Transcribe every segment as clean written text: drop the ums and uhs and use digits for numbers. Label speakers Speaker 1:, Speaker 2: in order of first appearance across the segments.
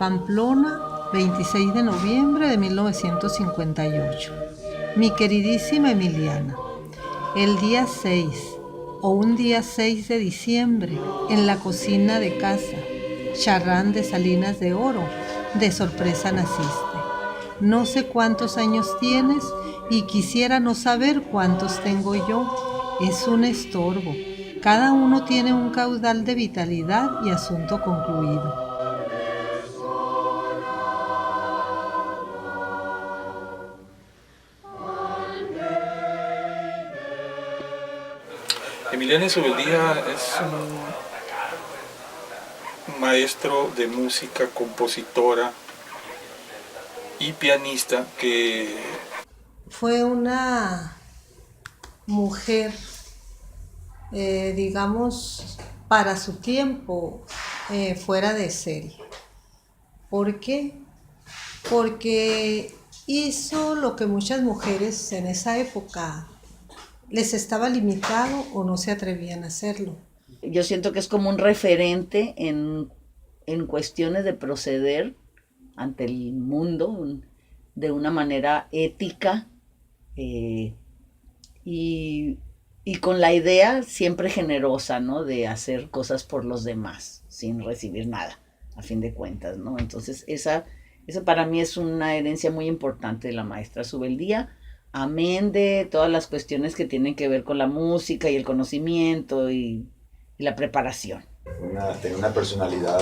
Speaker 1: Pamplona, 26 de noviembre de 1958. Mi queridísima Emiliana, el día 6 o un día 6 de diciembre, en la cocina de casa, charrán de Salinas de Oro, de sorpresa naciste. No sé cuántos años tienes y quisiera no saber cuántos tengo yo. Es un estorbo. Cada uno tiene un caudal de vitalidad y asunto concluido.
Speaker 2: Emiliana Subeldía es un maestro de música, compositora y pianista que
Speaker 1: fue una mujer, digamos, para su tiempo, fuera de serie. ¿Por qué? Porque hizo lo que muchas mujeres en esa época les estaba limitado o no se atrevían a hacerlo.
Speaker 3: Yo siento que es como un referente en cuestiones de proceder ante el mundo de una manera ética y con la idea siempre generosa, ¿no? De hacer cosas por los demás sin recibir nada, a fin de cuentas, ¿no? Entonces esa para mí es una herencia muy importante de la maestra Subeldía, amén de todas las cuestiones que tienen que ver con la música y el conocimiento y la preparación.
Speaker 4: Tenía una personalidad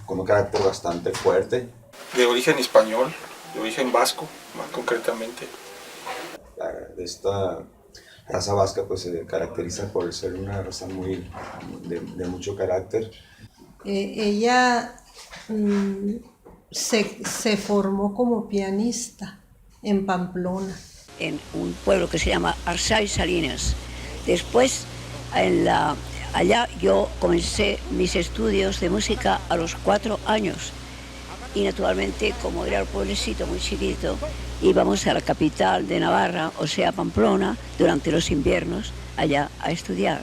Speaker 4: con un carácter bastante fuerte.
Speaker 2: De origen español, de origen vasco, más concretamente.
Speaker 4: Esta raza vasca pues se caracteriza por ser una raza de mucho carácter.
Speaker 1: Ella se formó como pianista en Pamplona.
Speaker 5: En un pueblo que se llama Arsay Salinas. Después, allá yo comencé mis estudios de música a los 4 años. Y naturalmente, como era un pueblecito muy chiquito, íbamos a la capital de Navarra, o sea, Pamplona, durante los inviernos, allá a estudiar.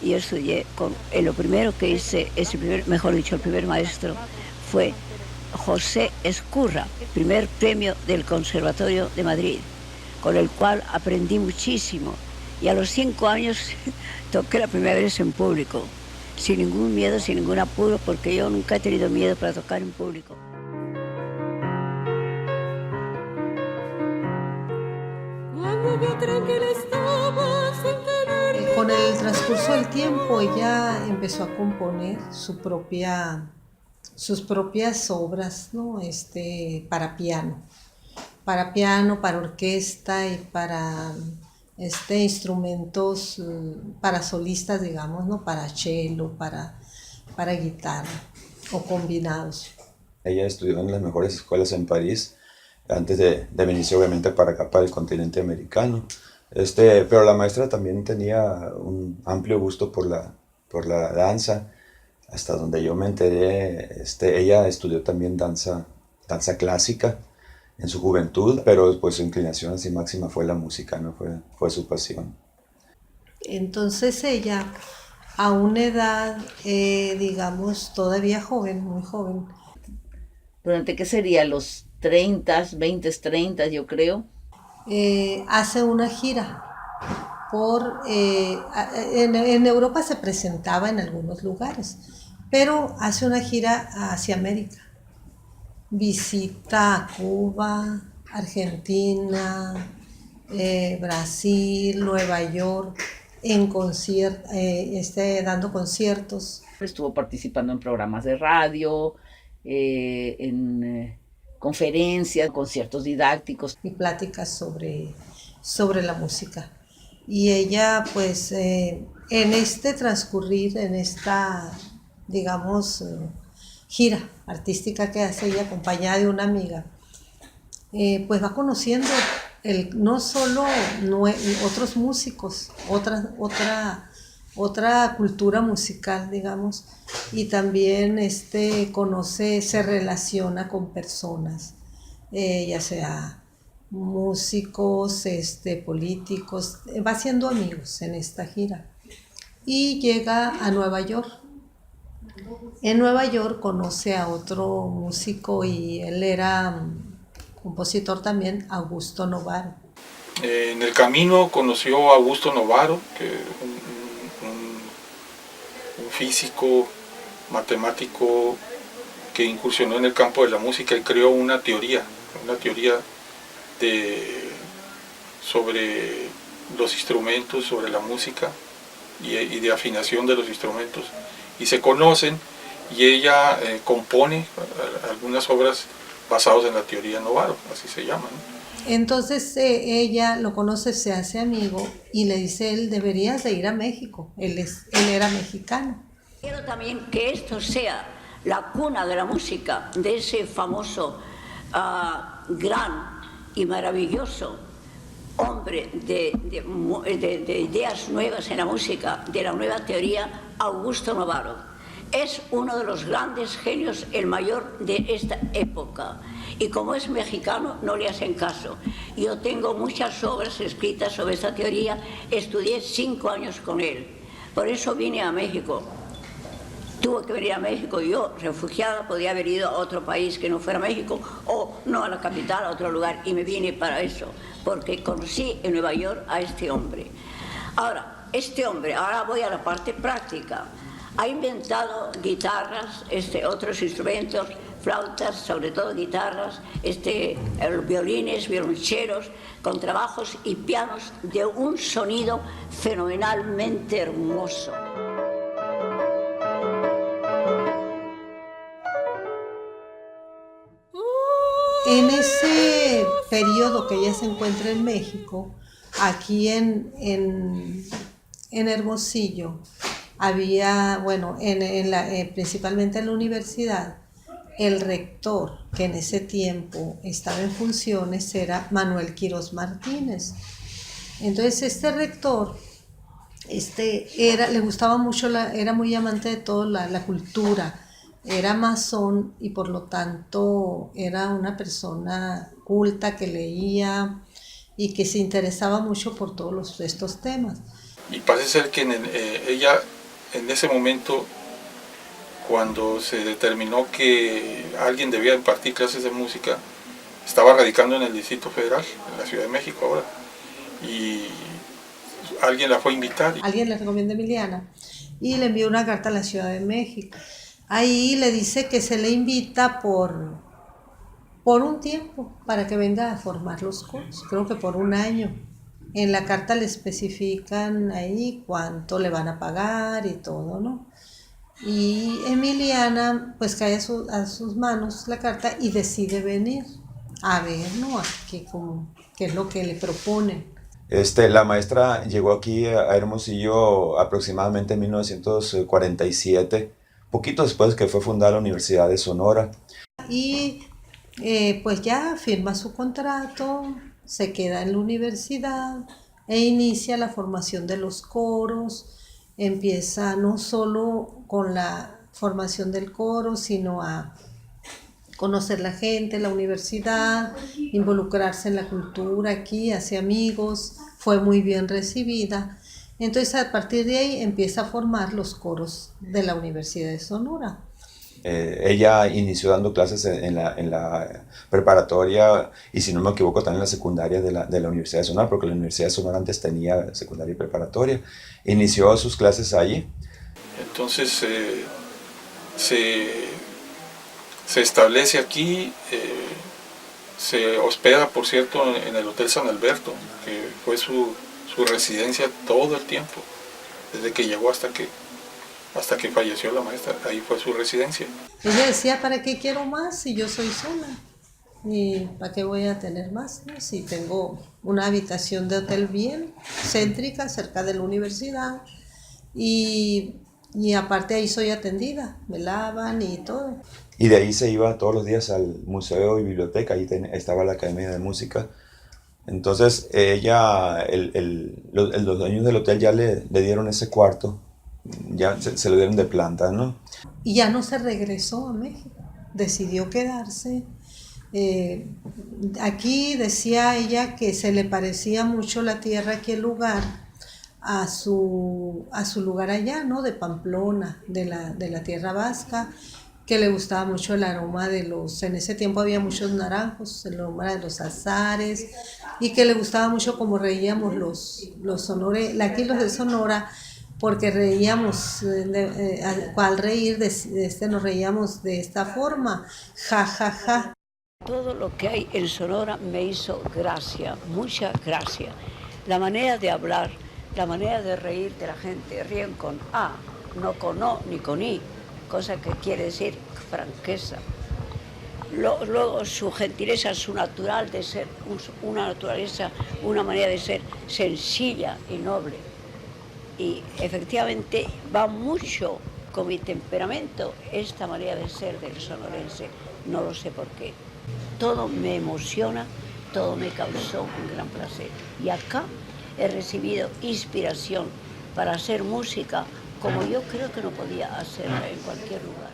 Speaker 5: Y yo estudié lo primero que hice, el primer maestro fue José Escurra, primer premio del Conservatorio de Madrid, con el cual aprendí muchísimo. Y a los 5 años toqué la primera vez en público, sin ningún miedo, sin ningún apuro, porque yo nunca he tenido miedo para tocar en público.
Speaker 1: Con el transcurso del tiempo ella empezó a componer sus propias obras, ¿no? Para piano, para orquesta y para instrumentos, para solistas, digamos, ¿no? Para cello, para guitarra o combinados.
Speaker 4: Ella estudió en las mejores escuelas en París antes de venirse obviamente para acá, para el continente americano. Pero la maestra también tenía un amplio gusto por la danza. Hasta donde yo me enteré, ella estudió también danza clásica en su juventud, pero pues su inclinación así máxima fue la música, ¿no? Fue su pasión.
Speaker 1: Entonces ella, a una edad, digamos, todavía joven, muy joven.
Speaker 3: ¿Durante qué sería? Los 30, 20, 30, yo creo.
Speaker 1: Hace una gira. En Europa se presentaba en algunos lugares, pero hace una gira hacia América. Visita Cuba, Argentina, Brasil, Nueva York, dando conciertos.
Speaker 3: Estuvo participando en programas de radio, en conferencias, conciertos didácticos.
Speaker 1: Y pláticas sobre la música. Y ella, pues, en transcurrir, en esta, digamos, gira artística que hace ella acompañada de una amiga, pues va conociendo no solo otros músicos, otra cultura musical, digamos, y también se relaciona con personas, ya sea músicos, políticos, va haciendo amigos en esta gira y llega a Nueva York En Nueva York conoce a otro músico y él era compositor también, Augusto Novaro.
Speaker 2: En el camino conoció a Augusto Novaro, que es un físico, matemático que incursionó en el campo de la música y creó una teoría sobre los instrumentos, sobre la música y de afinación de los instrumentos. Y se conocen y ella compone algunas obras basadas en la teoría Novaro, así se llama, ¿no?
Speaker 1: Entonces ella lo conoce, se hace amigo y le dice él, deberías de ir a México, él era mexicano.
Speaker 5: Quiero también que esto sea la cuna de la música, de ese famoso, gran y maravilloso hombre de ideas nuevas en la música, de la nueva teoría, Augusto Novaro. Es uno de los grandes genios, el mayor de esta época. Y como es mexicano, no le hacen caso. Yo tengo muchas obras escritas sobre esta teoría, estudié 5 años con él. Por eso vine a México. Tuve que venir a México. Yo, refugiada, podía haber ido a otro país que no fuera México, o no a la capital, a otro lugar, y me vine para eso, porque conocí en Nueva York a este hombre. Ahora, este hombre, ahora voy a la parte práctica. Ha inventado guitarras, otros instrumentos, flautas, sobre todo guitarras, violines, violoncheros, contrabajos y pianos de un sonido fenomenalmente hermoso.
Speaker 1: En ese periodo que ella se encuentra en México, aquí en Hermosillo, había, bueno, principalmente en la universidad, el rector, que en ese tiempo estaba en funciones, era Manuel Quirós Martínez. Entonces este rector le gustaba mucho, era muy amante de toda la cultura, era masón y por lo tanto era una persona culta que leía y que se interesaba mucho por todos estos temas.
Speaker 2: Y parece ser que ella en ese momento, cuando se determinó que alguien debía impartir clases de música, estaba radicando en el Distrito Federal, en la Ciudad de México ahora, y alguien la fue a invitar.
Speaker 1: Alguien le recomienda a Emiliana y le envió una carta a la Ciudad de México. Ahí le dice que se le invita por un tiempo para que venga a formar los coros, creo que por 1 año. En la carta le especifican ahí cuánto le van a pagar y todo, ¿no? Y Emiliana pues cae a sus manos la carta y decide venir a ver, ¿no? Qué es lo que le proponen.
Speaker 4: La maestra llegó aquí a Hermosillo aproximadamente en 1947, poquito después que fue fundada la Universidad de Sonora.
Speaker 1: Y pues ya firma su contrato, se queda en la universidad e inicia la formación de los coros. Empieza no solo con la formación del coro, sino a conocer la gente, la universidad, involucrarse en la cultura aquí, hace amigos, fue muy bien recibida. Entonces a partir de ahí empieza a formar los coros de la Universidad de Sonora.
Speaker 4: Ella inició dando clases en la preparatoria y, si no me equivoco, también en la secundaria de la Universidad de Sonora, porque la Universidad de Sonora antes tenía secundaria y preparatoria. Inició sus clases allí.
Speaker 2: Entonces se establece aquí, se hospeda, por cierto, en el Hotel San Alberto, que fue su residencia todo el tiempo, desde que llegó hasta que falleció la maestra. Ahí fue su residencia.
Speaker 1: Ella decía, ¿para qué quiero más si yo soy sola? ¿Y para qué voy a tener más, no? Si tengo una habitación de hotel bien céntrica, cerca de la universidad, y aparte ahí soy atendida, me lavan y todo.
Speaker 4: Y de ahí se iba todos los días al museo y biblioteca, ahí estaba la Academia de Música. Entonces ella, los dueños del hotel ya le dieron ese cuarto, ya se lo dieron de planta, ¿no?
Speaker 1: Y ya no se regresó a México, decidió quedarse. Aquí decía ella que se le parecía mucho la tierra aquí, el lugar, a su lugar allá, ¿no? De Pamplona, de la tierra vasca, que le gustaba mucho el aroma en ese tiempo había muchos naranjos, el aroma de los azares, y que le gustaba mucho como reíamos los sonores, aquí los de Sonora, porque reíamos, al reír nos reíamos de esta forma, ja, ja, ja.
Speaker 5: Todo lo que hay en Sonora me hizo gracia, mucha gracia. La manera de hablar, la manera de reír de la gente, ríen con A, no con O ni con I, cosa que quiere decir franqueza. Luego su gentileza, su natural de ser, una naturaleza, una manera de ser sencilla y noble. Y efectivamente va mucho con mi temperamento esta manera de ser del sonorense, no lo sé por qué. Todo me emociona, todo me causó un gran placer. Y acá he recibido inspiración para hacer música como yo creo que no podía hacerla en cualquier lugar.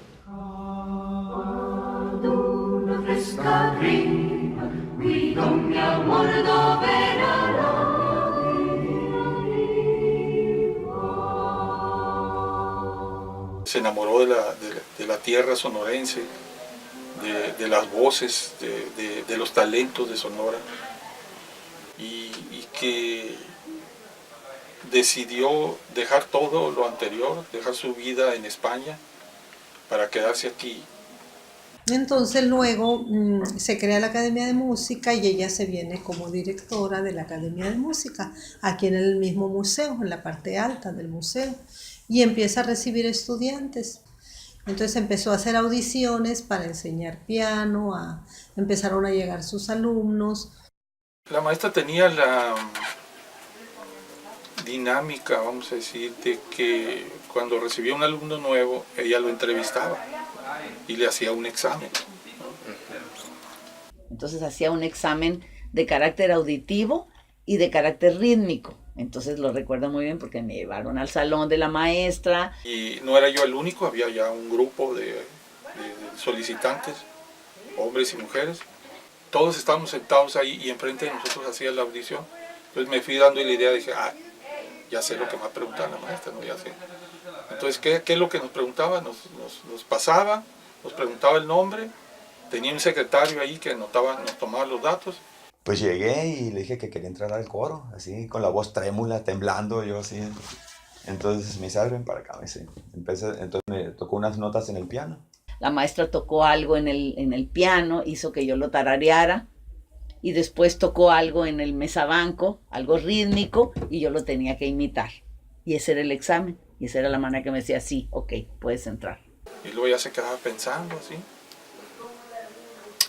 Speaker 2: Se enamoró de la tierra sonorense, de las voces, de los talentos de Sonora, y que decidió dejar todo lo anterior, dejar su vida en España para quedarse aquí.
Speaker 1: Entonces luego se crea la Academia de Música y ella se viene como directora de la Academia de Música, aquí en el mismo museo, en la parte alta del museo, y empieza a recibir estudiantes. Entonces empezó a hacer audiciones para enseñar piano, empezaron a llegar sus alumnos.
Speaker 2: La maestra tenía la dinámica, vamos a decir, de que cuando recibía un alumno nuevo, ella lo entrevistaba y le hacía un examen.
Speaker 3: Entonces hacía un examen de carácter auditivo y de carácter rítmico. Entonces lo recuerdo muy bien porque me llevaron al salón de la maestra.
Speaker 2: Y no era yo el único, había ya un grupo de solicitantes, hombres y mujeres. Todos estábamos sentados ahí y enfrente de nosotros hacía la audición. Entonces me fui dando la idea, dije, ya sé lo que me va a preguntar la maestra, no, ya sé. Entonces, ¿qué es lo que nos preguntaba? Nos pasaba, nos preguntaba el nombre, tenía un secretario ahí que nos tomaba los datos.
Speaker 4: Pues llegué y le dije que quería entrar al coro, así con la voz trémula, temblando, yo así. Entonces me dice, ven para acá, me dice. Entonces me tocó unas notas en el piano.
Speaker 3: La maestra tocó algo en el piano, hizo que yo lo tarareara, y después tocó algo en el mesabanco, algo rítmico, y yo lo tenía que imitar. Y ese era el examen, y esa era la manera que me decía, sí, ok, puedes entrar.
Speaker 2: Y luego ya se quedaba pensando así.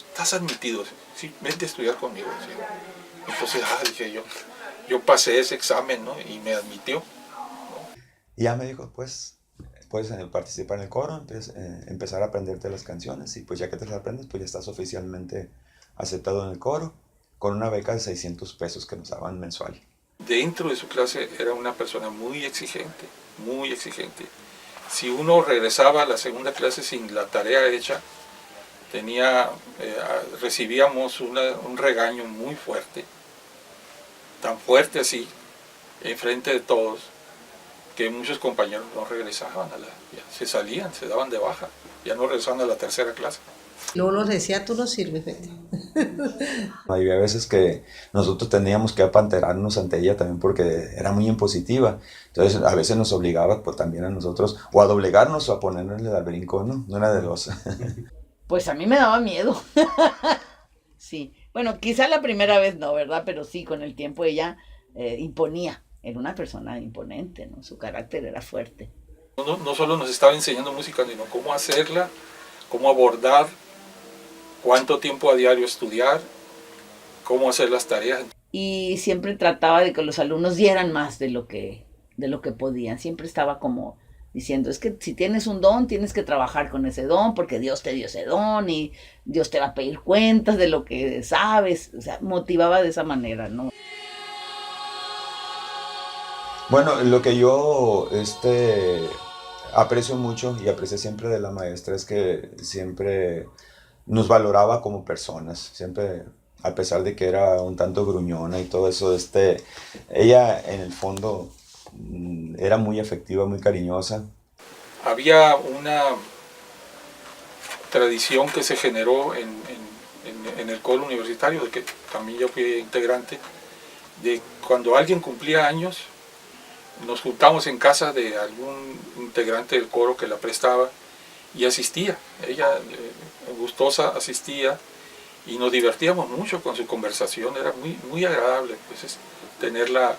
Speaker 2: Estás admitido, sí, vente a estudiar conmigo. ¿Sí? Entonces, dije yo pasé ese examen, ¿no? Y me admitió, ¿no?
Speaker 4: Y ya me dijo, pues, puedes participar en el coro, empezar a aprenderte las canciones, y pues ya que te las aprendes, pues ya estás oficialmente aceptado en el coro, con una beca de 600 pesos que nos daban mensual.
Speaker 2: Dentro de su clase era una persona muy exigente, muy exigente. Si uno regresaba a la segunda clase sin la tarea hecha, recibíamos un regaño muy fuerte, tan fuerte así, enfrente de todos, que muchos compañeros no regresaban, se salían, se daban de baja, ya no regresaban a la tercera clase.
Speaker 1: Luego nos decía, tú no sirves, vete.
Speaker 4: Había veces que nosotros teníamos que apanterarnos ante ella también porque era muy impositiva. Entonces a veces nos obligaba pues, también a nosotros o a doblegarnos o a ponernos al brinco, ¿no? No era de dos.
Speaker 3: Pues a mí me daba miedo. Sí, bueno, quizá la primera vez no, ¿verdad? Pero sí, con el tiempo ella imponía. Era una persona imponente, ¿no? Su carácter era fuerte.
Speaker 2: No solo nos estaba enseñando música, sino cómo hacerla, cómo abordar, cuánto tiempo a diario estudiar, cómo hacer las tareas.
Speaker 3: Y siempre trataba de que los alumnos dieran más de lo que podían. Siempre estaba como diciendo, es que si tienes un don, tienes que trabajar con ese don, porque Dios te dio ese don y Dios te va a pedir cuentas de lo que sabes. O sea, motivaba de esa manera, ¿no?
Speaker 4: Bueno, lo que yo aprecio mucho y aprecié siempre de la maestra es que siempre nos valoraba como personas, siempre, a pesar de que era un tanto gruñona y todo eso, ella en el fondo era muy afectiva, muy cariñosa.
Speaker 2: Había una tradición que se generó en el coro universitario, de que también yo fui integrante, de cuando alguien cumplía años, nos juntamos en casa de algún integrante del coro que la prestaba y asistía. Ella, gustosa, asistía y nos divertíamos mucho con su conversación. Era muy, muy agradable pues, tenerla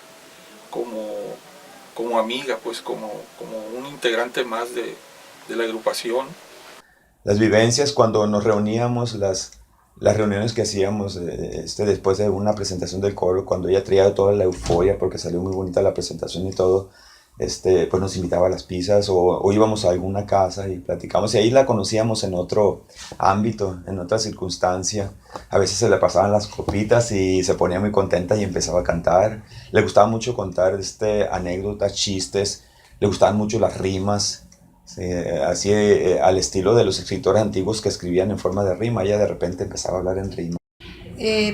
Speaker 2: como amiga, pues, como un integrante más de la agrupación.
Speaker 4: Las vivencias cuando nos reuníamos, las reuniones que hacíamos después de una presentación del coro, cuando ella traía toda la euforia porque salió muy bonita la presentación y todo, pues nos invitaba a las pizzas o íbamos a alguna casa y platicamos, y ahí la conocíamos en otro ámbito, en otra circunstancia. A veces se le pasaban las copitas y se ponía muy contenta y empezaba a cantar. Le gustaba mucho contar anécdotas, chistes, le gustaban mucho las rimas. Sí, así al estilo de los escritores antiguos que escribían en forma de rima, ella de repente empezaba a hablar en rima.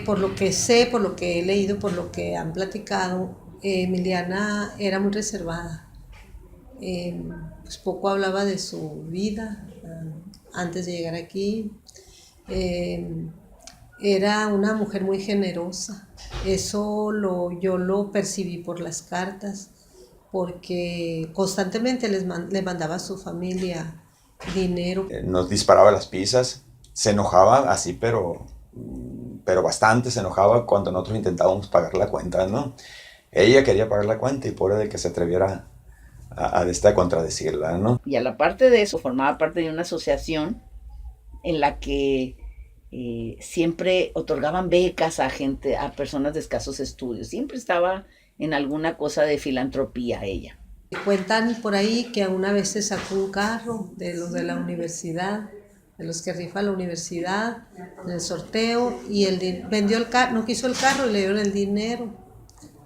Speaker 1: Por lo que sé, por lo que he leído, por lo que han platicado, Emiliana era muy reservada. Pues poco hablaba de su vida antes de llegar aquí. Era una mujer muy generosa. Eso yo lo percibí por las cartas, porque constantemente le mandaba a su familia dinero.
Speaker 4: Nos disparaba las pizzas, se enojaba así, pero bastante se enojaba cuando nosotros intentábamos pagar la cuenta, ¿no? Ella quería pagar la cuenta y pobre de que se atreviera a contradecirla, ¿no?
Speaker 3: Y a la parte de eso, formaba parte de una asociación en la que siempre otorgaban becas a personas de escasos estudios. Siempre estaba en alguna cosa de filantropía ella.
Speaker 1: Cuentan por ahí que una vez se sacó un carro de los de la universidad, de los que rifa la universidad, en el sorteo, y vendió el carro, no quiso el carro, le dieron el dinero.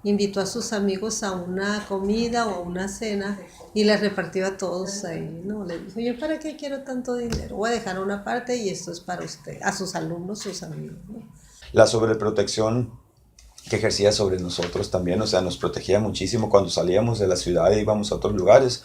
Speaker 1: Invitó a sus amigos a una comida o a una cena y les repartió a todos ahí, ¿no? Le dijo, yo ¿para qué quiero tanto dinero? Voy a dejar una parte y esto es para usted, a sus alumnos, sus amigos, ¿no?
Speaker 4: La sobreprotección que ejercía sobre nosotros también, o sea, nos protegía muchísimo cuando salíamos de la ciudad e íbamos a otros lugares,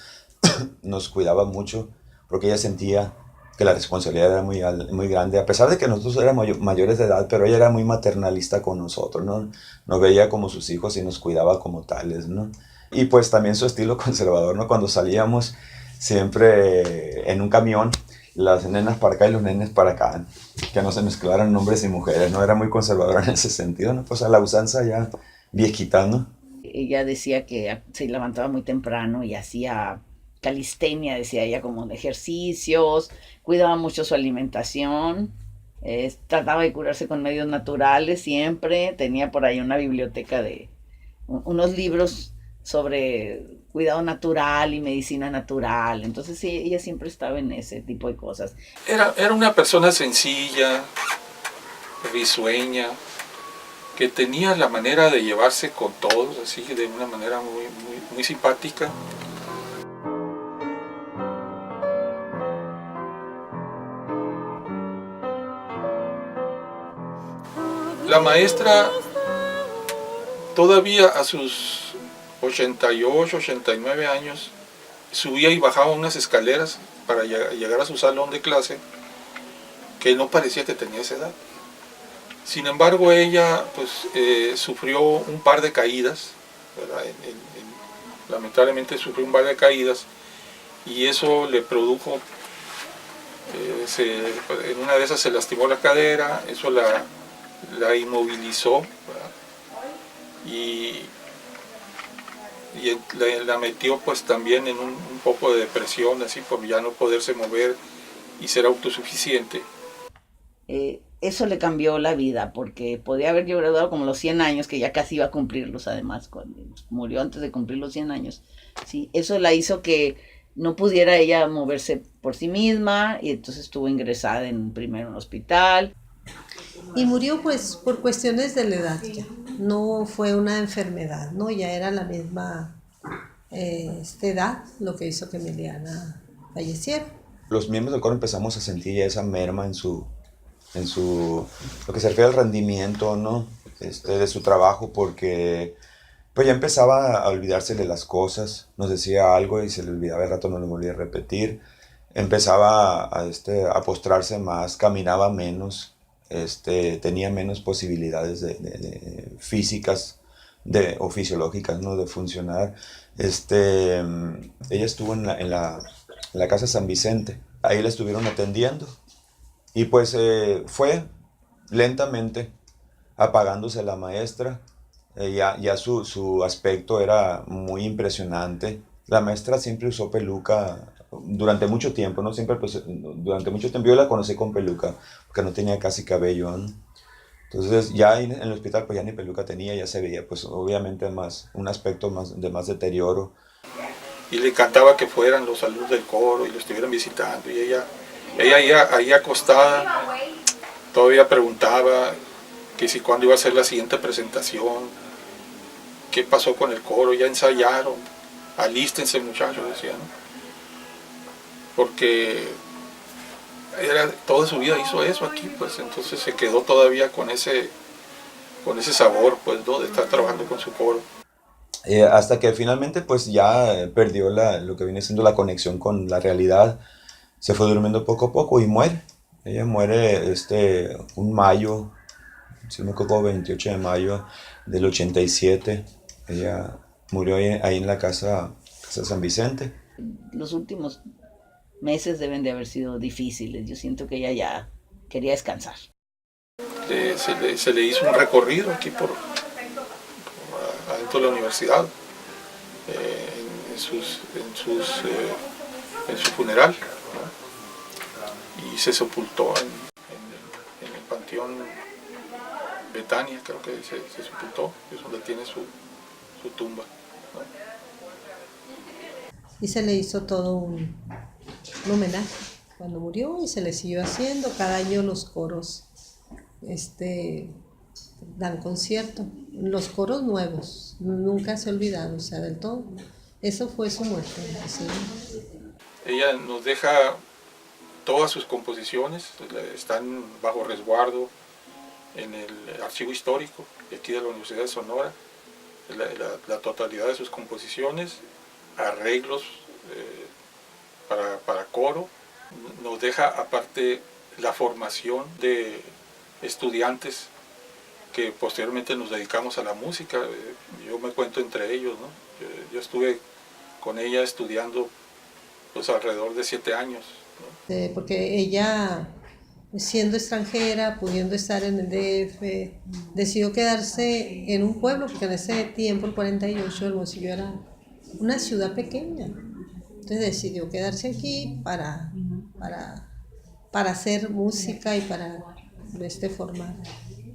Speaker 4: nos cuidaba mucho porque ella sentía que la responsabilidad era muy grande, a pesar de que nosotros éramos mayores de edad, pero ella era muy maternalista con nosotros, ¿no? Nos veía como sus hijos y nos cuidaba como tales, ¿no? Y pues también su estilo conservador, ¿no? Cuando salíamos siempre en un camión, las nenas para acá y los nenes para acá, que no se mezclaran hombres y mujeres, ¿no? Era muy conservadora en ese sentido, ¿no? Pues a la usanza ya viejita, ¿no?
Speaker 3: Ella decía que se levantaba muy temprano y hacía calistenia, decía ella, como de ejercicios, cuidaba mucho su alimentación, trataba de curarse con medios naturales siempre, tenía por ahí una biblioteca de unos libros sobre cuidado natural y medicina natural. Entonces sí, ella siempre estaba en ese tipo de cosas.
Speaker 2: Era una persona sencilla, risueña, que tenía la manera de llevarse con todos, así de una manera muy simpática. La maestra todavía a sus 88, 89 años subía y bajaba unas escaleras para llegar a su salón de clase, que no parecía que tenía esa edad. Sin embargo, ella pues, sufrió un par de caídas, ¿verdad? Lamentablemente sufrió un par de caídas y eso le produjo, en una de esas se lastimó la cadera, eso la inmovilizó, ¿verdad? Y la metió pues también en un poco de depresión, así por ya no poderse mover y ser autosuficiente.
Speaker 3: Eso le cambió la vida, porque podía haber llegado como los 100 años, que ya casi iba a cumplirlos además, cuando murió antes de cumplir los 100 años. Sí, eso la hizo que no pudiera ella moverse por sí misma, y entonces estuvo ingresada primero en un hospital.
Speaker 1: Y murió pues por cuestiones de la edad ya, no fue una enfermedad, ¿no? Ya era la misma edad lo que hizo que Emiliana falleciera.
Speaker 4: Los miembros del coro empezamos a sentir esa merma en lo que se refiere al rendimiento, ¿no? De su trabajo, porque pues ya empezaba a olvidársele las cosas, nos decía algo y se le olvidaba, el rato no lo volvía a repetir, empezaba a postrarse más, caminaba menos, tenía menos posibilidades de físicas o fisiológicas, ¿no? De funcionar. Ella estuvo en la casa San Vicente, ahí la estuvieron atendiendo y pues fue lentamente apagándose la maestra. Ya su aspecto era muy impresionante. La maestra siempre usó peluca durante mucho tiempo, ¿no? Siempre, pues, durante mucho tiempo yo la conocí con peluca, porque no tenía casi cabello, ¿no? Entonces ya en el hospital pues ya ni peluca tenía, ya se veía pues obviamente un aspecto de más deterioro.
Speaker 2: Y le encantaba que fueran los alumnos del coro y lo estuvieran visitando. Y ella ahí acostada todavía preguntaba que si cuándo iba a ser la siguiente presentación, qué pasó con el coro, ya ensayaron, alístense muchachos, decían, ¿no? Porque toda su vida hizo eso aquí, pues entonces se quedó todavía con ese sabor, pues, ¿no? De estar trabajando con su coro.
Speaker 4: Hasta que finalmente pues ya perdió lo que viene siendo la conexión con la realidad, se fue durmiendo poco a poco y muere. Ella muere un mayo, si no me equivoco, 28 de mayo del 87. Ella murió ahí en la casa San Vicente.
Speaker 3: Los últimos meses deben de haber sido difíciles. Yo siento que ella ya quería descansar.
Speaker 2: Se le hizo un recorrido aquí por adentro de la universidad, en su funeral, ¿no? Y se sepultó en el panteón Betania, creo que se sepultó, es donde tiene su tumba, ¿no?
Speaker 1: Y se le hizo todo un homenaje cuando murió y se le siguió haciendo. Cada año los coros dan concierto. Los coros nuevos, nunca se ha olvidado, o sea, del todo. Eso fue su muerte. ¿Sí?
Speaker 2: Ella nos deja todas sus composiciones, están bajo resguardo en el archivo histórico de aquí de la Universidad de Sonora, la totalidad de sus composiciones, arreglos para coro. Nos deja aparte la formación de estudiantes que posteriormente nos dedicamos a la música. Yo me cuento entre ellos, ¿no? Yo estuve con ella estudiando pues alrededor de 7 años, ¿no?
Speaker 1: Porque ella, siendo extranjera, pudiendo estar en el DF, decidió quedarse en un pueblo, porque en ese tiempo, el 48, Hermosillo era una ciudad pequeña. Entonces decidió quedarse aquí para hacer música y para formar.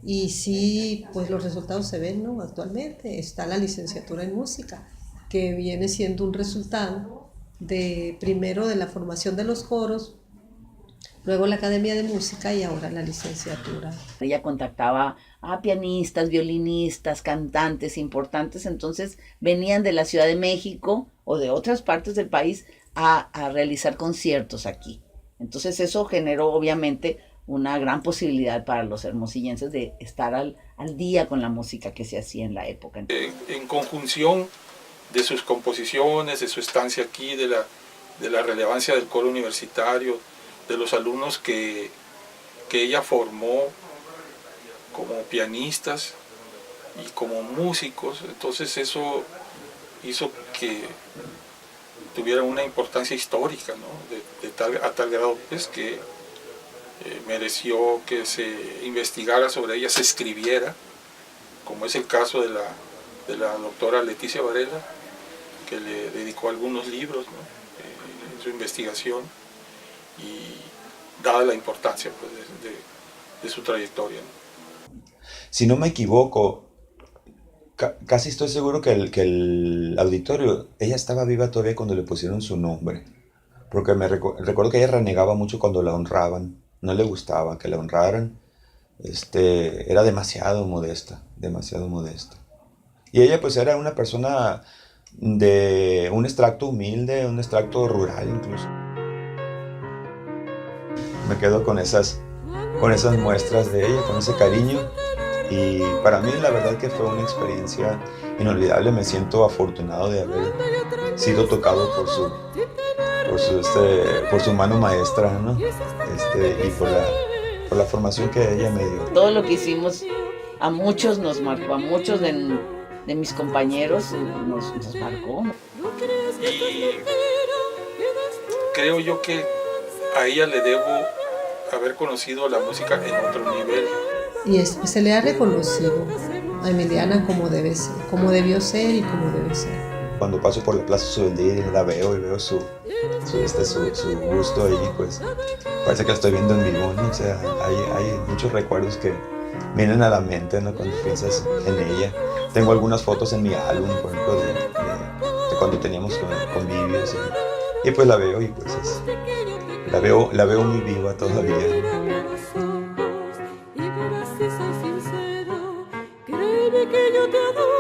Speaker 1: Y sí, pues los resultados se ven, ¿no? Actualmente está la licenciatura en música, que viene siendo un resultado primero de la formación de los coros, luego la Academia de Música y ahora la licenciatura.
Speaker 3: Ella contactaba a pianistas, violinistas, cantantes importantes, entonces venían de la Ciudad de México o de otras partes del país a realizar conciertos aquí. Entonces eso generó obviamente una gran posibilidad para los hermosillenses de estar al día con la música que se hacía en la época.
Speaker 2: En conjunción de sus composiciones, de su estancia aquí, de la relevancia del coro universitario, de los alumnos que ella formó como pianistas y como músicos, entonces eso hizo que tuviera una importancia histórica, ¿no? A tal grado pues, que mereció que se investigara sobre ella, se escribiera, como es el caso de la doctora Leticia Varela, que le dedicó algunos libros, ¿no? En su investigación, y dada la importancia pues, de su trayectoria, ¿no?
Speaker 4: Si no me equivoco, casi estoy seguro que el auditorio, ella estaba viva todavía cuando le pusieron su nombre, porque recuerdo que ella renegaba mucho cuando la honraban, no le gustaba que la honraran, era demasiado modesta. Y ella pues era una persona de un extracto humilde, un extracto rural incluso. Me quedo con esas muestras de ella, con ese cariño, y para mí la verdad que fue una experiencia inolvidable. Me siento afortunado de haber sido tocado por su mano maestra, ¿no? Y por la formación que ella me dio.
Speaker 3: Todo lo que hicimos a muchos nos marcó, a muchos de mis compañeros nos marcó.
Speaker 2: Y creo yo que a ella le debo haber conocido la música en otro nivel.
Speaker 1: Y se le ha reconocido a Emiliana como debe ser, como debió ser y como debe ser.
Speaker 4: Cuando paso por la Plaza Souvenir la veo y veo su gusto ahí, pues parece que la estoy viendo en vivo, ¿no? O sea, hay muchos recuerdos que vienen a la mente, ¿no? Cuando piensas en ella. Tengo algunas fotos en mi álbum, por ejemplo, de cuando teníamos convivios y pues la veo y pues la veo muy viva todavía.
Speaker 6: Y verás si soy sincero, créeme que yo te adoro.